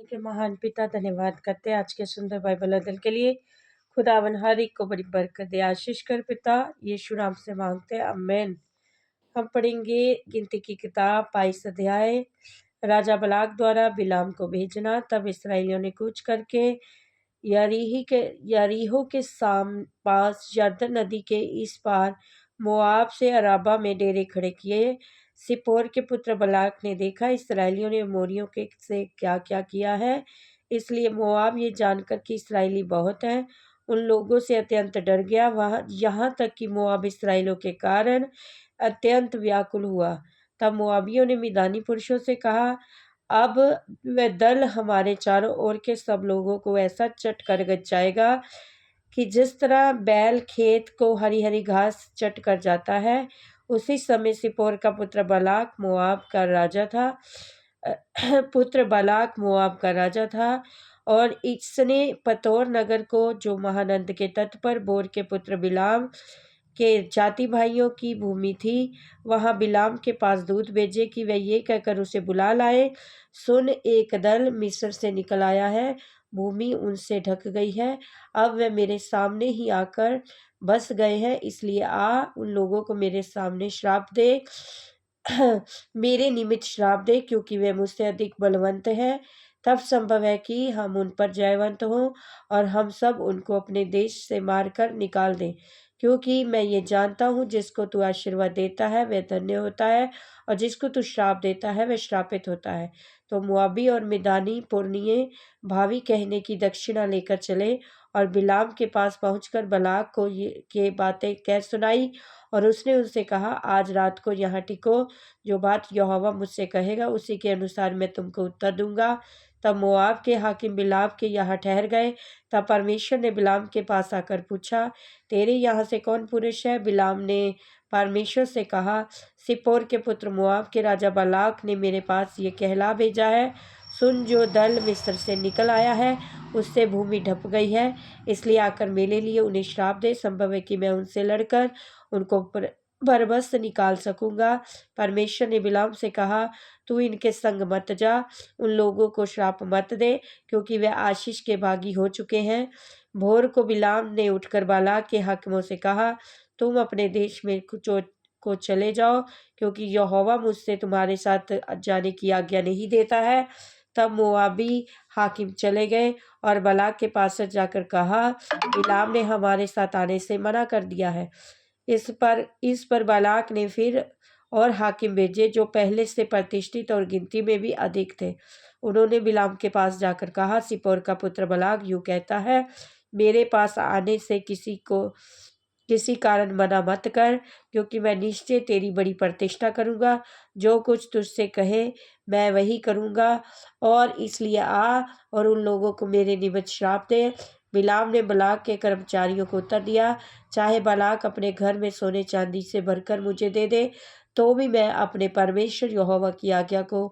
के महान पिता धन्यवाद करते हैं आज के सुंदर बाइबल अध्ययन के लिए। खुदावन हर एक को बड़ी बरकत दे, आशीष कर पिता यीशु नाम से मांगते हैं, आमीन। हम पढ़ेंगे गिनती की किताब 22 अध्याय। राजा बलाक द्वारा बिलाम को भेजना। तब इसराइलियों ने कूच करके यरीहो के पास यरदन नदी के इस पार मोआब से अराबा में डेरे खड़े किए। सिपोर के पुत्र बलाक ने देखा इसराइलियों ने मोरियों के से क्या क्या किया है, इसलिए मोआब ये जानकर कि इसराइली बहुत हैं उन लोगों से अत्यंत डर गया। वह यहाँ तक कि मोआब इसराइलियों के कारण अत्यंत व्याकुल हुआ। तब मोआबियों ने मिदानी पुरुषों से कहा, अब वह दल हमारे चारों ओर के सब लोगों को ऐसा चट कर जाएगा कि जिस तरह बैल खेत को हरी हरी घास चट कर जाता है। उसी समय सिपोर का पुत्र बलाक मोआब का राजा था और इसने पतोर नगर को, जो महानंद के तट पर बोर के पुत्र बिलाम के जाति भाइयों की भूमि थी, वहां बिलाम के पास दूत भेजे कि वह ये कहकर उसे बुला लाए, सुन, एक दल मिस्र से निकल आया है, भूमि उनसे ढक गई है, अब वे मेरे सामने ही आकर बस गए हैं, इसलिए उन लोगों को मेरे सामने श्राप दे मेरे निमित्त श्राप दे, क्योंकि वे मुझसे अधिक बलवंत हैं। तब संभव है कि हम उन पर जयवंत हों और हम सब उनको अपने देश से मारकर निकाल दें, क्योंकि मैं ये जानता हूँ जिसको तू आशीर्वाद देता है वह धन्य होता है और जिसको तू श्राप देता है वह श्रापित होता है। तो मुआबी और मिदानी पुरनिये भावी कहने की दक्षिणा लेकर चले और बिलाम के पास पहुंचकर बलाक को ये बातें कह सुनाई। और उसने उनसे कहा, आज रात को यहाँ टिको, जो बात यहोवा मुझसे कहेगा उसी के अनुसार मैं तुमको उत्तर दूंगा। तब मोआब के हाकिम बिलाम के यहाँ ठहर गए। तब परमेश्वर ने बिलाम के पास आकर पूछा, तेरे यहाँ से कौन पुरुष है? बिलाम ने परमेश्वर से कहा, सिप्पोर के पुत्र मोआब के राजा बलाक ने मेरे पास ये कहला भेजा है, सुन, जो दल मिस्र से निकल आया है उससे भूमि ढप गई है, इसलिए आकर मेरे लिए उन्हें श्राप दे, संभव है कि मैं उनसे लड़कर उनको बरबस निकाल सकूंगा। परमेश्वर ने बिलाम से कहा, तू इनके संग मत जा, उन लोगों को श्राप मत दे, क्योंकि वे आशीष के भागी हो चुके हैं। भोर को बिलाम ने उठकर बालाक के हाकिमों से कहा, तुम अपने देश में को चले जाओ, क्योंकि यहोवा मुझसे तुम्हारे साथ जाने की आज्ञा नहीं देता है। तब मोआबी हाकिम चले गए और बलाक के पास जाकर कहा, बिलाम ने हमारे साथ आने से मना कर दिया है। इस पर बालाक ने फिर और हाकिम भेजे, जो पहले से प्रतिष्ठित और गिनती में भी अधिक थे। उन्होंने बिलाम के पास जाकर कहा, सिप्पोर का पुत्र बलाक यूं कहता है, मेरे पास आने से किसी कारण मना मत कर, क्योंकि मैं निश्चय तेरी बड़ी प्रतिष्ठा करूंगा, जो कुछ तुझसे कहे मैं वही करूंगा, और इसलिए और उन लोगों को मेरे निमित्त श्राप दे। बिलाम ने बलाक के कर्मचारियों को उत्तर दिया, चाहे बलाक अपने घर में सोने चांदी से भरकर मुझे दे दे, तो भी मैं अपने परमेश्वर यहोवा की आज्ञा को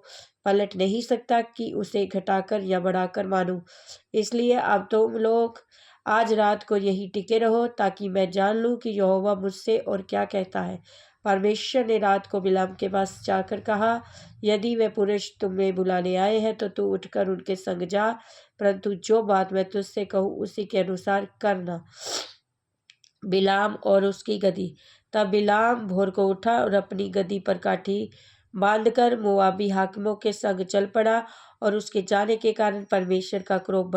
पलट नहीं सकता कि उसे घटाकर या बढ़ाकर मानूं। इसलिए अब तुम लोग आज रात को यही टिके रहो, ताकि मैं जान लूं कि यहोवा मुझसे और क्या कहता है। परमेश्वर ने रात को बिलाम के पास जाकर कहा, यदि वे पुरुष तुम्हें बुलाने आए हैं तो तू उठकर उनके संग जा, परंतु जो बात मैं तुझसे कहूँ उसी के अनुसार करना। बिलाम और उसकी गदी। तब बिलाम भोर को उठा और अपनी गदी पर काठी बांधकर मोआबी हाकिमों के संग चल पड़ा, और उसके जाने के कारण परमेश्वर का क्रोध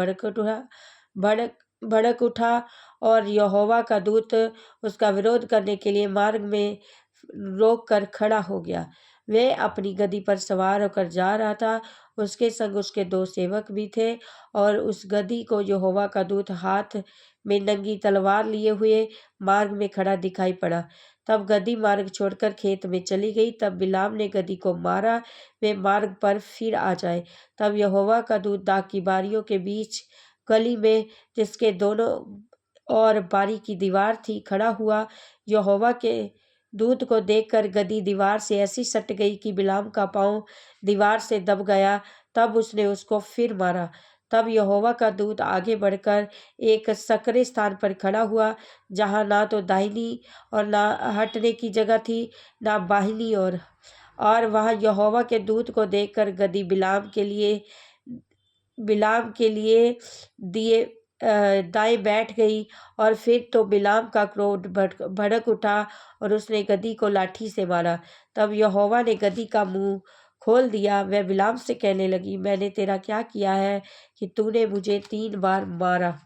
भड़क उठा और यहोवा का दूत उसका विरोध करने के लिए मार्ग में रोक कर खड़ा हो गया। वे अपनी गदी पर सवार होकर जा रहा था, उसके संग उसके 2 सेवक भी थे, और उस गदी को यहोवा का दूत हाथ में नंगी तलवार लिए हुए मार्ग में खड़ा दिखाई पड़ा। तब गदी मार्ग छोड़कर खेत में चली गई। तब बिलाम ने गदी को मारा वे मार्ग पर फिर आ जाए। तब यहोवा का दूत दाख की बारियों के बीच गली में, जिसके दोनों और बारी की दीवार थी, खड़ा हुआ। यहोवा के दूत को देखकर गदी दीवार से ऐसी सट गई कि बिलाम का पांव दीवार से दब गया। तब उसने उसको फिर मारा। तब यहोवा का दूत आगे बढ़कर एक सकरे स्थान पर खड़ा हुआ, जहाँ ना तो दाहिनी और ना हटने की जगह थी, ना बाहिनी और वहाँ यहोवा के दूत को देखकर गदी बिलाम के लिए बिलाम के लिए दिए दाएं बैठ गई। और फिर तो बिलाम का क्रोध भड़क उठा और उसने गदही को लाठी से मारा। तब यहोवा ने गदही का मुंह खोल दिया। वह बिलाम से कहने लगी, मैंने तेरा क्या किया है कि तूने मुझे 3 बार मारा?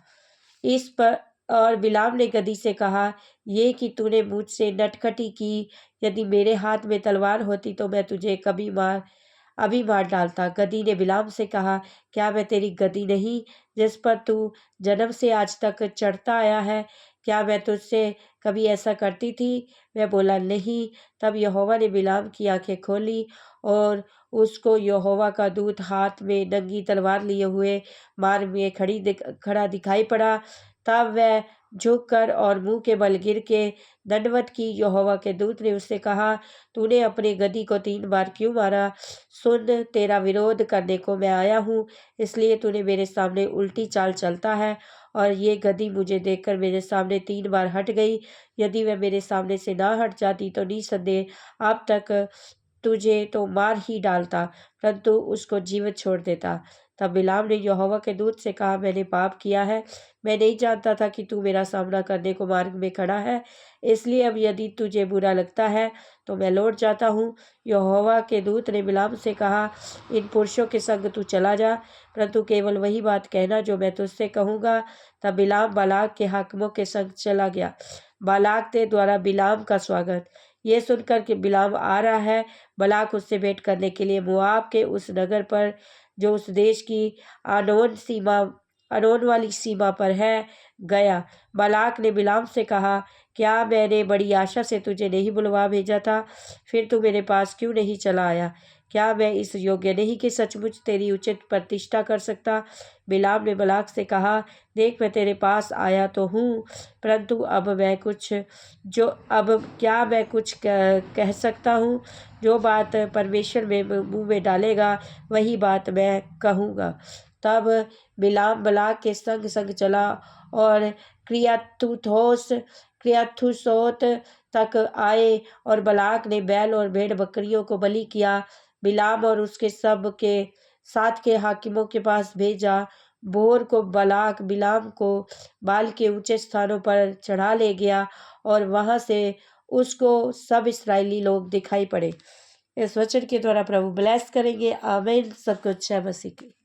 इस पर और बिलाम ने गदही से कहा, ये कि तूने मुझसे नटखटी की। यदि मेरे हाथ में तलवार होती तो मैं तुझे अभी मार डालता। गदही ने बिलाम से कहा, क्या मैं तेरी गदही नहीं जिस पर तू जन्म से आज तक चढ़ता आया है? क्या मैं तुझसे कभी ऐसा करती थी? वह बोला, नहीं। तब यहोवा ने बिलाम की आंखें खोली और उसको यहोवा का दूत हाथ में नंगी तलवार लिए हुए मार्ग में खड़ा दिखाई पड़ा। तब वह झुककर और मुंह के बल गिर के दंडवत की। यहोवा के दूत ने उससे कहा, तूने अपने गदही को 3 बार क्यों मारा? सुन, तेरा विरोध करने को मैं आया हूँ, इसलिए तूने मेरे सामने उल्टी चाल चलता है। और ये गदही मुझे देखकर मेरे सामने 3 बार हट गई। यदि वह मेरे सामने से ना हट जाती तो निसंदेह अब तक तुझे तो मार ही डालता, परंतु उसको जीवित छोड़ देता। तब बिलाम ने यहोवा के दूत से कहा, मैंने पाप किया है। मैं नहीं जानता था कि तू मेरा सामना करने को मार्ग में खड़ा है। इसलिए अब यदि तुझे बुरा लगता है तो मैं लौट जाता हूँ। यहोवा के दूत ने बिलाम से कहा, इन पुरुषों के संग तू चला जा, परंतु केवल वही बात कहना जो मैं तुझसे कहूँगा। तब बिलाम बालाक के हाकिमों के संग चला गया। बालाक के द्वारा बिलाम का स्वागत। ये सुनकर कि बिलाम आ रहा है, बालाक उससे भेंट करने के लिए मोआब के उस नगर पर, जो उस देश की अनोन वाली सीमा पर है, गया। बालाक ने बिलाम से कहा, क्या मैंने बड़ी आशा से तुझे नहीं बुलवा भेजा था? फिर तू मेरे पास क्यों नहीं चला आया? क्या मैं इस योग्य नहीं कि सचमुच तेरी उचित प्रतिष्ठा कर सकता? बिलाम ने बालाक से कहा, देख, मैं तेरे पास आया तो हूँ, परंतु अब क्या मैं कुछ कह सकता हूँ? जो बात परमेश्वर में मुंह में डालेगा वही बात मैं कहूँगा। तब बिलाम बालाक के संग संग चला और क्रियाथुसोत तक आए, और बालाक ने बैल और भेड़ बकरियों को बलि किया। बिलाम और उसके सब के साथ के हाकिमों के पास भेजा। भोर को बालाक बिलाम को बाल के ऊंचे स्थानों पर चढ़ा ले गया, और वहां से उसको सब इस्राएली लोग दिखाई पड़े। इस वचन के द्वारा प्रभु ब्लेस करेंगे। आमीन। सब कुछ है मसीह की।